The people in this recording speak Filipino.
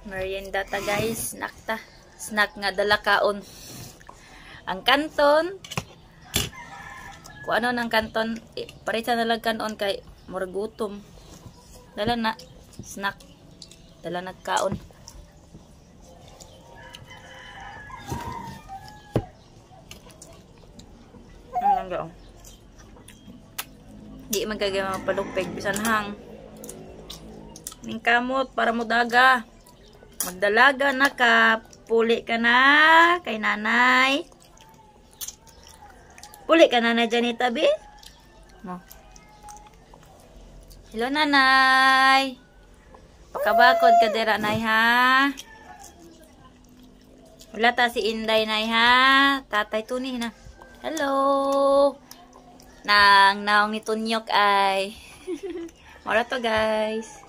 Merienda ta guys, snack ta. Snack nga dala kaon. Ang kanton, kung ano ng kanton, parita na lang kanon kay muragutom. Dala na, snack. Dala nagkaon. Ano lang gaong? Di magagaya magpalupig, bisan hang. Ning kamot para mo daga. Magdalaga na ka. Puli ka na kay nanay. Puli ka na dyan itabi. No. Hello nanay. Pakabakod ka dira nay ha. Wala ta si Inday nay ha. Tatay Tuni na. Hello. Nang naong ni Tunyok ay. Mora to guys.